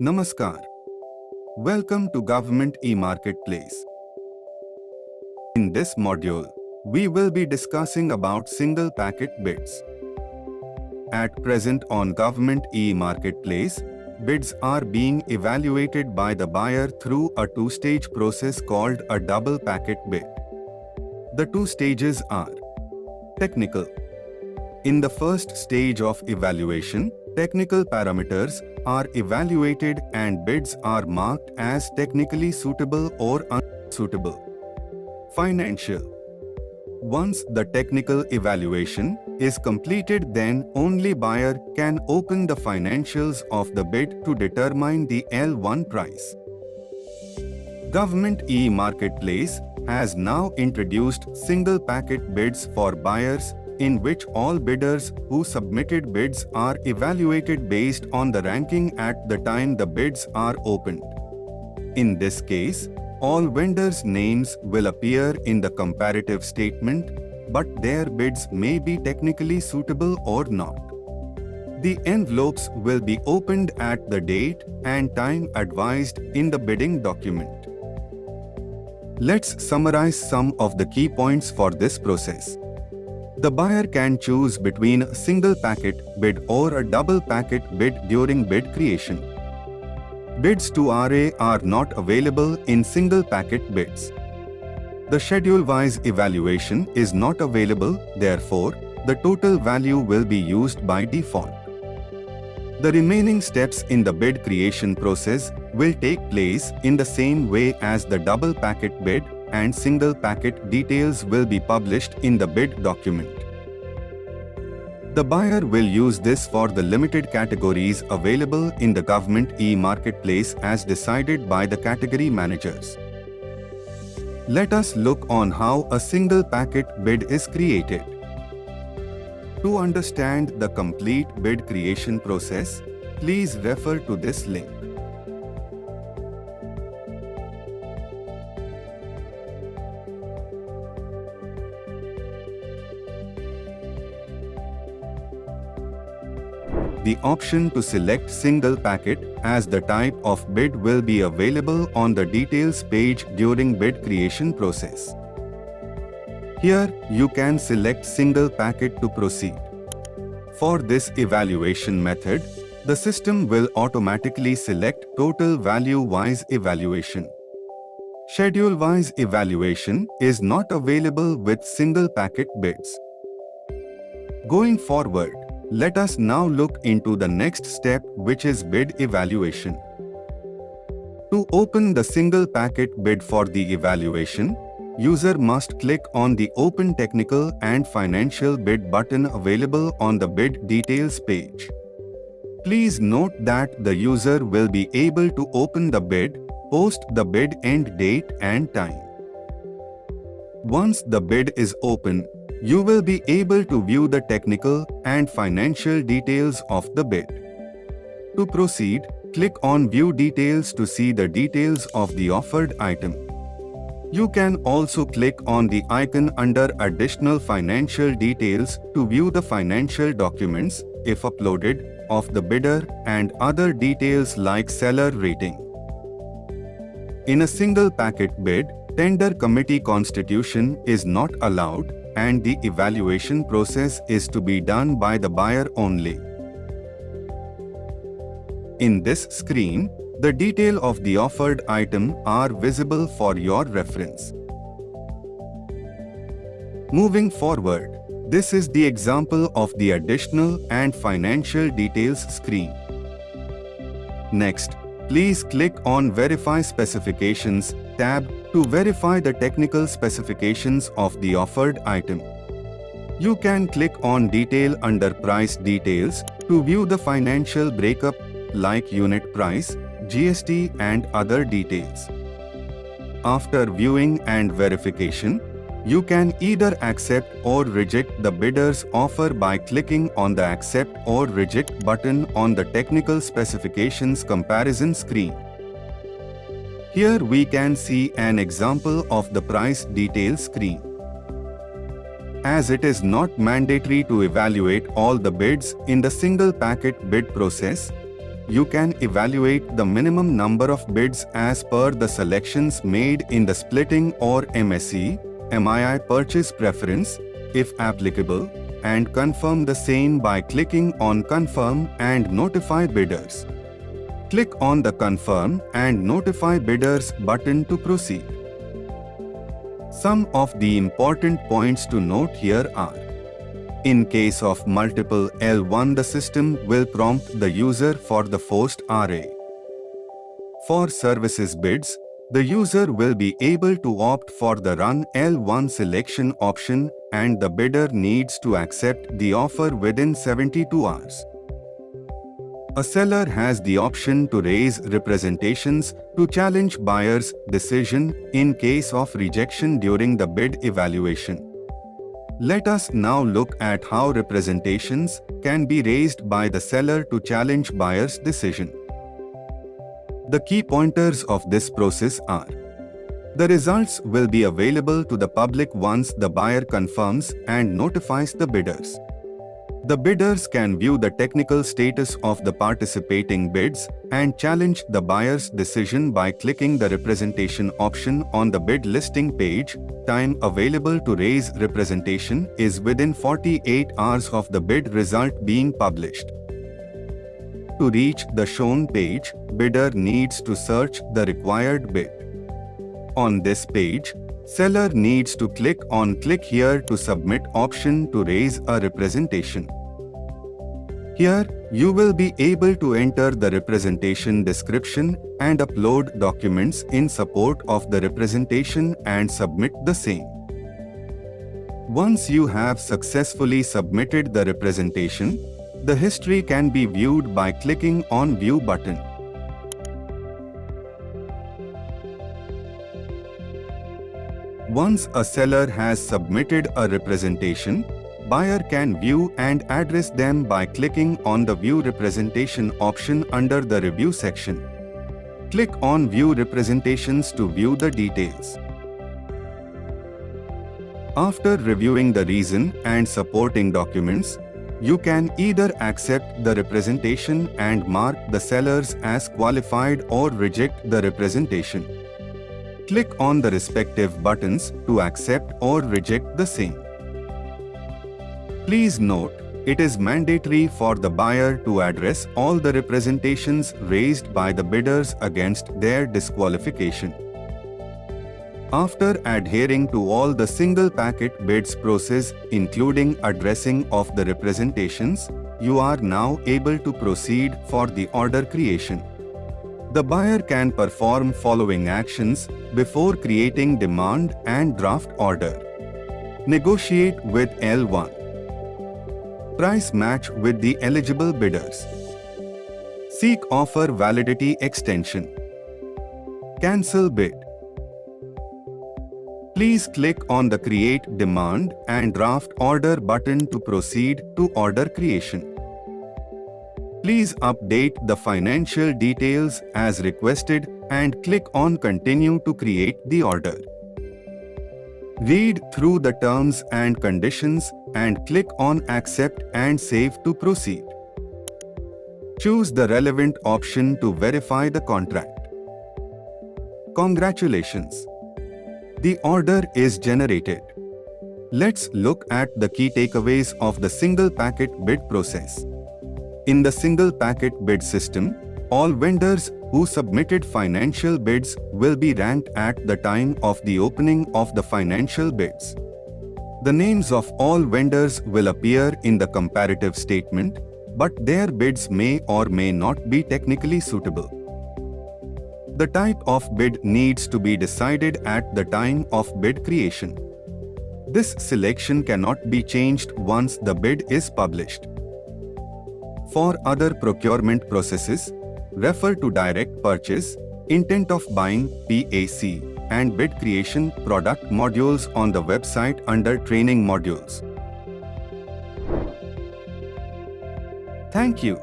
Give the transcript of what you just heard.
Namaskar. Welcome to Government e-Marketplace. In this module, we will be discussing about single packet bids. At present on Government e-Marketplace, bids are being evaluated by the buyer through a two-stage process called a double packet bid. The two stages are technical. In the first stage of evaluation, technical parameters are evaluated and bids are marked as technically suitable or unsuitable. Financial. Once the technical evaluation is completed, then only buyer can open the financials of the bid to determine the L1 price. Government e-Marketplace has now introduced single packet bids for buyers, in which all bidders who submitted bids are evaluated based on the ranking at the time the bids are opened. In this case, all vendors' names will appear in the comparative statement, but their bids may be technically suitable or not. The envelopes will be opened at the date and time advised in the bidding document. Let's summarize some of the key points for this process. The buyer can choose between a single packet bid or a double packet bid during bid creation. Bids to RA are not available in single packet bids. The schedule-wise evaluation is not available, therefore, the total value will be used by default. The remaining steps in the bid creation process will take place in the same way as the double packet bid, and single packet details will be published in the bid document. The buyer will use this for the limited categories available in the Government e-Marketplace as decided by the category managers. Let us look on how a single packet bid is created. To understand the complete bid creation process, please refer to this link. The option to select single packet as the type of bid will be available on the details page during bid creation process. Here, you can select single packet to proceed. For this evaluation method, the system will automatically select total value-wise evaluation. Schedule-wise evaluation is not available with single packet bids. Going forward, let us now look into the next step, which is bid evaluation. To open the single packet bid for the evaluation, user must click on the Open Technical and Financial Bid button available on the bid details page. Please note that the user will be able to open the bid, post the bid end date and time. Once the bid is open, you will be able to view the technical and financial details of the bid. To proceed, click on View Details to see the details of the offered item. You can also click on the icon under Additional Financial Details to view the financial documents, if uploaded, of the bidder and other details like seller rating. In a single packet bid, tender committee constitution is not allowed, and the evaluation process is to be done by the buyer only. In this screen, the detail of the offered item are visible for your reference. Moving forward, this is the example of the additional and financial details screen. Next, please click on Verify Specifications tab to verify the technical specifications of the offered item. You can click on Detail under Price Details to view the financial breakup like unit price, GST and other details. After viewing and verification, you can either accept or reject the bidder's offer by clicking on the Accept or Reject button on the Technical Specifications comparison screen. Here we can see an example of the price details screen. As it is not mandatory to evaluate all the bids in the single packet bid process, you can evaluate the minimum number of bids as per the selections made in the splitting or MSE/MII purchase preference, if applicable, and confirm the same by clicking on Confirm and Notify Bidders. Click on the Confirm and Notify Bidders button to proceed. Some of the important points to note here are: in case of multiple L1, the system will prompt the user for the first RA. For services bids, the user will be able to opt for the Run L1 selection option, and the bidder needs to accept the offer within 72 hours. A seller has the option to raise representations to challenge buyer's decision in case of rejection during the bid evaluation. Let us now look at how representations can be raised by the seller to challenge buyer's decision. The key pointers of this process are: the results will be available to the public once the buyer confirms and notifies the bidders. The bidders can view the technical status of the participating bids and challenge the buyer's decision by clicking the representation option on the bid listing page. Time available to raise representation is within 48 hours of the bid result being published. To reach the shown page, bidder needs to search the required bid. On this page, seller needs to click on Click Here to Submit option to raise a representation. Here, you will be able to enter the representation description and upload documents in support of the representation and submit the same. Once you have successfully submitted the representation, the history can be viewed by clicking on View button. Once a seller has submitted a representation, buyer can view and address them by clicking on the View Representation option under the Review section. Click on View Representations to view the details. After reviewing the reason and supporting documents, you can either accept the representation and mark the sellers as qualified or reject the representation. Click on the respective buttons to accept or reject the same. Please note, it is mandatory for the buyer to address all the representations raised by the bidders against their disqualification. After adhering to all the single packet bids process, including addressing of the representations, you are now able to proceed for the order creation. The buyer can perform following actions before creating demand and draft order. Negotiate with L1. Price match with the eligible bidders. Seek offer validity extension. Cancel bid. Please click on the Create Demand and Draft Order button to proceed to order creation. Please update the financial details as requested and click on Continue to create the order. Read through the terms and conditions and click on Accept and Save to proceed. Choose the relevant option to verify the contract. Congratulations! The order is generated. Let's look at the key takeaways of the single packet bid process. In the single packet bid system, all vendors who submitted financial bids will be ranked at the time of the opening of the financial bids. The names of all vendors will appear in the comparative statement, but their bids may or may not be technically suitable. The type of bid needs to be decided at the time of bid creation. This selection cannot be changed once the bid is published. For other procurement processes, refer to Direct Purchase, Intent of Buying (PAC), and Bid Creation product modules on the website under Training Modules. Thank you.